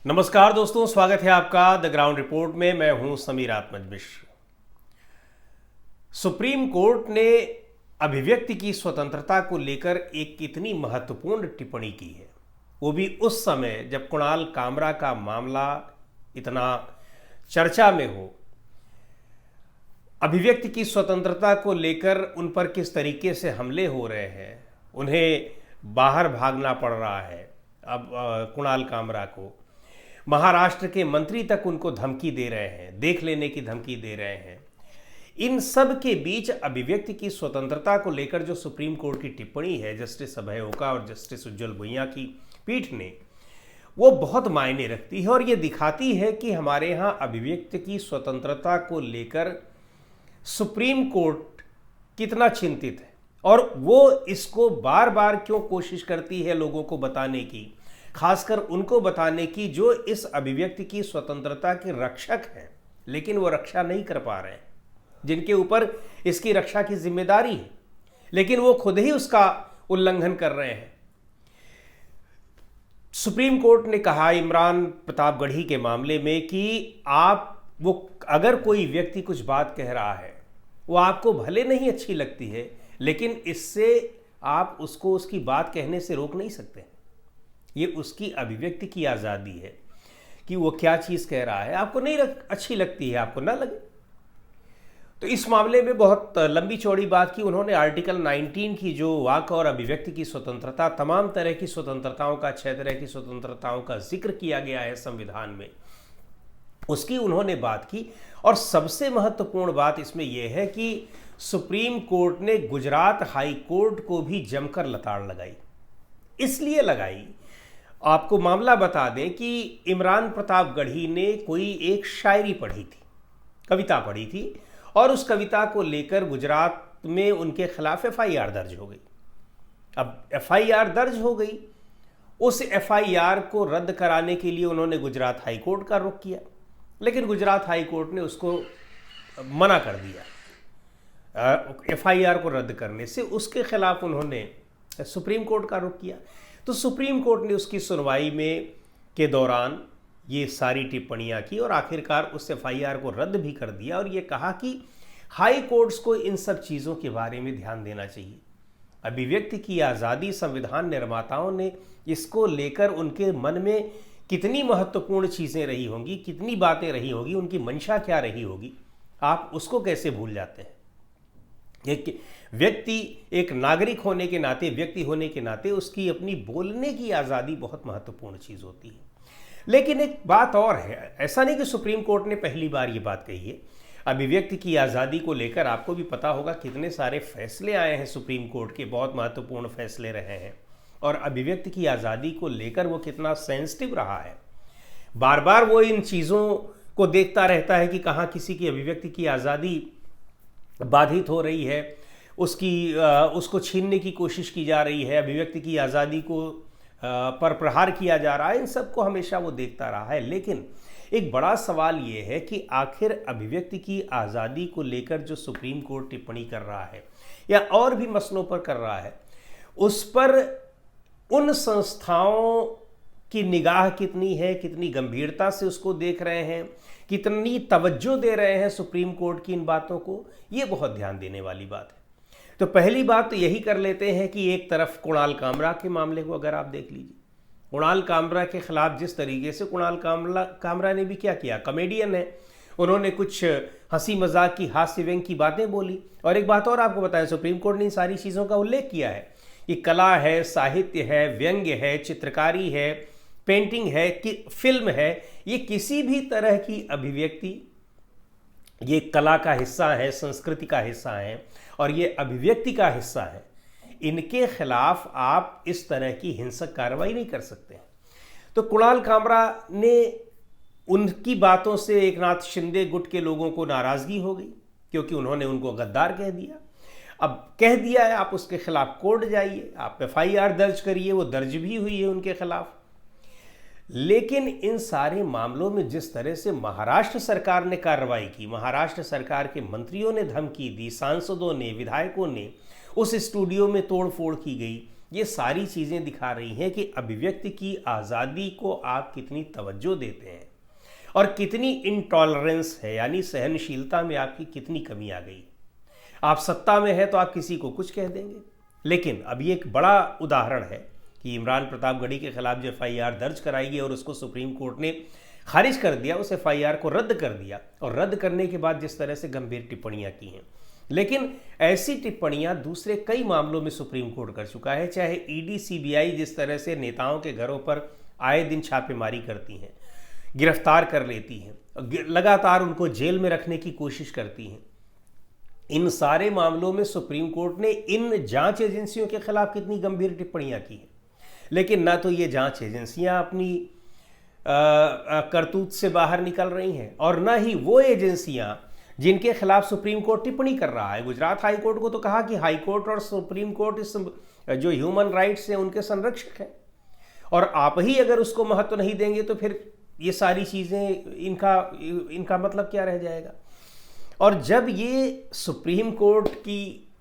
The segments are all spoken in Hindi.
नमस्कार दोस्तों, स्वागत है आपका द ग्राउंड रिपोर्ट में। मैं हूं समीर आत्मज मिश्र। सुप्रीम कोर्ट ने अभिव्यक्ति की स्वतंत्रता को लेकर एक इतनी महत्वपूर्ण टिप्पणी की है, वो भी उस समय जब कुणाल कामरा का मामला इतना चर्चा में हो। अभिव्यक्ति की स्वतंत्रता को लेकर उन पर किस तरीके से हमले हो रहे हैं, उन्हें बाहर भागना पड़ रहा है। अब कुणाल कामरा को महाराष्ट्र के मंत्री तक उनको धमकी दे रहे हैं, देख लेने की धमकी दे रहे हैं। इन सब के बीच अभिव्यक्ति की स्वतंत्रता को लेकर जो सुप्रीम कोर्ट की टिप्पणी है जस्टिस अभय ओका और जस्टिस उज्जवल भुइयां की पीठ ने, वो बहुत मायने रखती है और ये दिखाती है कि हमारे यहाँ अभिव्यक्ति की स्वतंत्रता को लेकर सुप्रीम कोर्ट कितना चिंतित है और वो इसको बार बार क्यों कोशिश करती है लोगों को बताने की, खासकर उनको बताने की जो इस अभिव्यक्ति की स्वतंत्रता के रक्षक हैं, लेकिन वो रक्षा नहीं कर पा रहे हैं, जिनके ऊपर इसकी रक्षा की जिम्मेदारी है, लेकिन वो खुद ही उसका उल्लंघन कर रहे हैं। सुप्रीम कोर्ट ने कहा इमरान प्रतापगढ़ी के मामले में कि अगर कोई व्यक्ति कुछ बात कह रहा है, वो आपको भले नहीं अच्छी लगती है, लेकिन इससे आप उसको उसकी बात कहने से रोक नहीं सकते। ये उसकी अभिव्यक्ति की आज़ादी है कि वो क्या चीज़ कह रहा है। आपको नहीं अच्छी लगती है, आपको ना लगे। तो इस मामले में बहुत लंबी चौड़ी बात की उन्होंने। आर्टिकल 19 की जो वाक और अभिव्यक्ति की स्वतंत्रता, तमाम तरह की स्वतंत्रताओं का, 6 तरह की स्वतंत्रताओं का जिक्र किया गया है संविधान में, उसकी उन्होंने बात की। और सबसे महत्वपूर्ण बात इसमें यह है कि सुप्रीम कोर्ट ने गुजरात हाई कोर्ट को भी जमकर लताड़ लगाई। इसलिए लगाई, आपको मामला बता दें कि इमरान प्रतापगढ़ी ने कोई एक शायरी पढ़ी थी, कविता पढ़ी थी, और उस कविता को लेकर गुजरात में उनके खिलाफ एफआईआर दर्ज हो गई। अब एफआईआर दर्ज हो गई, उस एफआईआर को रद्द कराने के लिए उन्होंने गुजरात हाई कोर्ट का रुख किया, लेकिन गुजरात हाई कोर्ट ने उसको मना कर दिया एफआईआर को रद्द करने से। उसके खिलाफ उन्होंने सुप्रीम कोर्ट का रुख किया। तो सुप्रीम कोर्ट ने उसकी सुनवाई में के दौरान ये सारी टिप्पणियां की और आखिरकार उस एफआईआर को रद्द भी कर दिया और ये कहा कि हाई कोर्ट्स को इन सब चीज़ों के बारे में ध्यान देना चाहिए। अभिव्यक्ति की आज़ादी, संविधान निर्माताओं ने इसको लेकर उनके मन में कितनी महत्वपूर्ण चीज़ें रही होंगी, कितनी बातें रही होगी, उनकी मंशा क्या रही होगी, आप उसको कैसे भूल जाते हैं। एक व्यक्ति, एक नागरिक होने के नाते, व्यक्ति होने के नाते उसकी अपनी बोलने की आज़ादी बहुत महत्वपूर्ण चीज़ होती है। लेकिन एक बात और है, ऐसा नहीं कि सुप्रीम कोर्ट ने पहली बार ये बात कही है। अभिव्यक्ति की आज़ादी को लेकर आपको भी पता होगा कितने सारे फैसले आए हैं सुप्रीम कोर्ट के, बहुत महत्वपूर्ण फैसले रहे हैं, और अभिव्यक्ति की आज़ादी को लेकर वो कितना सेंसिटिव रहा है। बार बार वो इन चीज़ों को देखता रहता है कि कहाँ किसी की अभिव्यक्ति की आज़ादी बाधित हो रही है, उसको छीनने की कोशिश की जा रही है, अभिव्यक्ति की आज़ादी को पर प्रहार किया जा रहा है। इन सब को हमेशा वो देखता रहा है। लेकिन एक बड़ा सवाल ये है कि आखिर अभिव्यक्ति की आज़ादी को लेकर जो सुप्रीम कोर्ट टिप्पणी कर रहा है या और भी मसलों पर कर रहा है, उस पर उन संस्थाओं की निगाह कितनी है, कितनी गंभीरता से उसको देख रहे हैं, कितनी तवज्जो दे रहे हैं सुप्रीम कोर्ट की इन बातों को, ये बहुत ध्यान देने वाली बात है। तो पहली बात तो यही कर लेते हैं कि एक तरफ कुणाल कामरा के मामले को अगर आप देख लीजिए, कुणाल कामरा के खिलाफ जिस तरीके से कुणाल कामरा ने भी क्या किया, कॉमेडियन है, उन्होंने कुछ हंसी मजाक की, हास्य व्यंग की बातें बोली। और एक बात और आपको बताएं, सुप्रीम कोर्ट ने इन सारी चीज़ों का उल्लेख किया है कि कला है, साहित्य है, व्यंग्य है, चित्रकारी है, पेंटिंग है, कि फिल्म है, ये किसी भी तरह की अभिव्यक्ति, ये कला का हिस्सा है, संस्कृति का हिस्सा है और ये अभिव्यक्ति का हिस्सा है। इनके खिलाफ आप इस तरह की हिंसक कार्रवाई नहीं कर सकते। तो कुणाल कामरा ने, उनकी बातों से एकनाथ शिंदे गुट के लोगों को नाराज़गी हो गई क्योंकि उन्होंने उनको गद्दार कह दिया। अब कह दिया है, आप उसके खिलाफ कोर्ट जाइए, आप एफआईआर दर्ज करिए, वो दर्ज भी हुई है उनके खिलाफ। लेकिन इन सारे मामलों में जिस तरह से महाराष्ट्र सरकार ने कार्रवाई की, महाराष्ट्र सरकार के मंत्रियों ने धमकी दी, सांसदों ने, विधायकों ने, उस स्टूडियो में तोड़फोड़ की गई ये सारी चीज़ें दिखा रही हैं कि अभिव्यक्ति की आज़ादी को आप कितनी तवज्जो देते हैं और कितनी इनटॉलरेंस है, यानी सहनशीलता में आपकी कितनी कमी आ गई। आप सत्ता में है तो आप किसी को कुछ कह देंगे, लेकिन अभी एक बड़ा उदाहरण है कि इमरान प्रतापगढ़ी के खिलाफ जो FIR दर्ज कराई गई और उसको सुप्रीम कोर्ट ने खारिज कर दिया, उस FIR को रद्द कर दिया, और रद्द करने के बाद जिस तरह से गंभीर टिप्पणियां की हैं। लेकिन ऐसी टिप्पणियां दूसरे कई मामलों में सुप्रीम कोर्ट कर चुका है, चाहे ED CBI जिस तरह से नेताओं के घरों पर आए दिन छापेमारी करती हैं, गिरफ्तार कर लेती हैं, लगातार उनको जेल में रखने की कोशिश करती हैं। इन सारे मामलों में सुप्रीम कोर्ट ने इन जांच एजेंसियों के खिलाफ कितनी गंभीर टिप्पणियां की हैं, लेकिन ना तो ये जांच एजेंसियां अपनी करतूत से बाहर निकल रही हैं और ना ही वो एजेंसियां जिनके खिलाफ सुप्रीम कोर्ट टिप्पणी कर रहा है। गुजरात हाई कोर्ट को तो कहा कि हाई कोर्ट और सुप्रीम कोर्ट इस जो ह्यूमन राइट्स हैं उनके संरक्षक हैं, और आप ही अगर उसको महत्व नहीं देंगे तो फिर ये सारी चीज़ें इनका मतलब क्या रह जाएगा। और जब ये सुप्रीम कोर्ट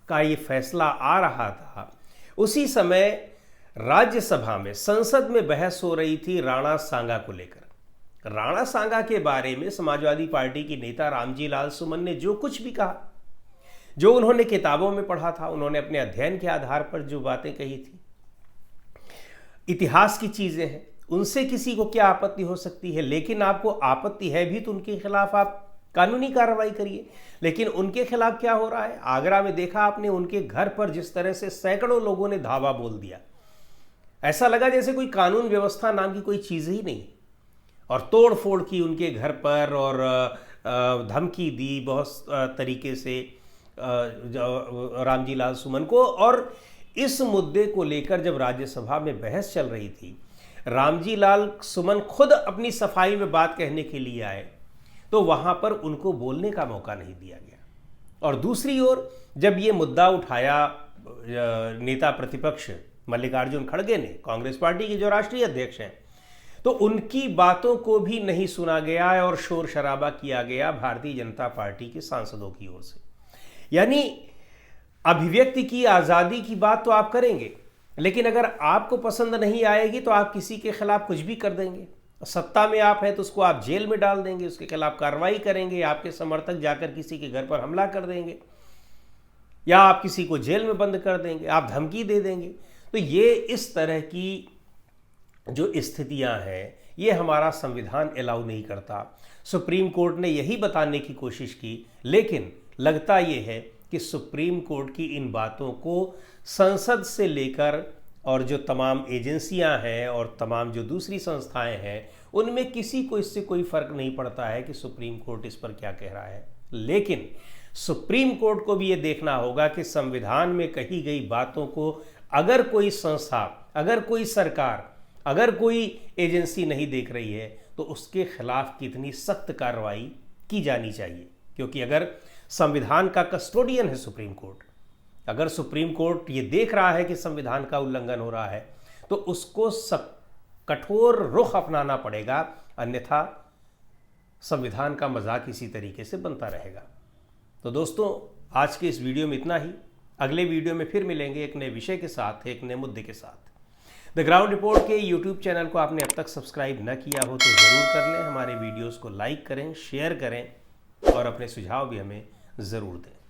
का ये फैसला आ रहा था, उसी समय राज्यसभा में, संसद में बहस हो रही थी राणा सांगा को लेकर। राणा सांगा के बारे में समाजवादी पार्टी की नेता रामजी लाल सुमन ने जो कुछ भी कहा, जो उन्होंने किताबों में पढ़ा था, उन्होंने अपने अध्ययन के आधार पर जो बातें कही थी, इतिहास की चीजें हैं, उनसे किसी को क्या आपत्ति हो सकती है। लेकिन आपको आपत्ति है भी तो उनके खिलाफ आप कानूनी कार्रवाई करिए। लेकिन उनके खिलाफ क्या हो रहा है? आगरा में देखा आपने, उनके घर पर जिस तरह से सैकड़ों लोगों ने धावा बोल दिया, ऐसा लगा जैसे कोई कानून व्यवस्था नाम की कोई चीज़ ही नहीं, और तोड़ फोड़ की उनके घर पर और धमकी दी बहुत तरीके से रामजी लाल सुमन को। और इस मुद्दे को लेकर जब राज्यसभा में बहस चल रही थी, रामजी लाल सुमन खुद अपनी सफाई में बात कहने के लिए आए, तो वहाँ पर उनको बोलने का मौका नहीं दिया गया। और दूसरी ओर जब ये मुद्दा उठाया नेता प्रतिपक्ष मल्लिकार्जुन खड़गे ने, कांग्रेस पार्टी के जो राष्ट्रीय अध्यक्ष हैं, तो उनकी बातों को भी नहीं सुना गया और शोर शराबा किया गया भारतीय जनता पार्टी के सांसदों की ओर से। यानी अभिव्यक्ति की आज़ादी की बात तो आप करेंगे, लेकिन अगर आपको पसंद नहीं आएगी तो आप किसी के खिलाफ कुछ भी कर देंगे। सत्ता में आप है तो उसको आप जेल में डाल देंगे, उसके खिलाफ कार्रवाई करेंगे, आपके समर्थक जाकर किसी के घर पर हमला कर देंगे, या आप किसी को जेल में बंद कर देंगे, आप धमकी दे देंगे। तो ये इस तरह की जो स्थितियां हैं, ये हमारा संविधान अलाउ नहीं करता। सुप्रीम कोर्ट ने यही बताने की कोशिश की, लेकिन लगता ये है कि सुप्रीम कोर्ट की इन बातों को संसद से लेकर और जो तमाम एजेंसियां हैं और तमाम जो दूसरी संस्थाएं हैं, उनमें किसी को इससे कोई फर्क नहीं पड़ता है कि सुप्रीम कोर्ट इस पर क्या कह रहा है। लेकिन सुप्रीम कोर्ट को भी ये देखना होगा कि संविधान में कही गई बातों को अगर कोई संस्था, अगर कोई सरकार, अगर कोई एजेंसी नहीं देख रही है तो उसके खिलाफ कितनी सख्त कार्रवाई की जानी चाहिए। क्योंकि अगर संविधान का कस्टोडियन है सुप्रीम कोर्ट, अगर सुप्रीम कोर्ट ये देख रहा है कि संविधान का उल्लंघन हो रहा है, तो उसको कठोर रुख अपनाना पड़ेगा, अन्यथा संविधान का मजाक इसी तरीके से बनता रहेगा। तो दोस्तों, आज के इस वीडियो में इतना ही। अगले वीडियो में फिर मिलेंगे एक नए विषय के साथ, एक नए मुद्दे के साथ। द ग्राउंड रिपोर्ट के यूट्यूब चैनल को आपने अब तक सब्सक्राइब न किया हो तो ज़रूर कर लें। हमारे वीडियोस को लाइक करें, शेयर करें और अपने सुझाव भी हमें ज़रूर दें।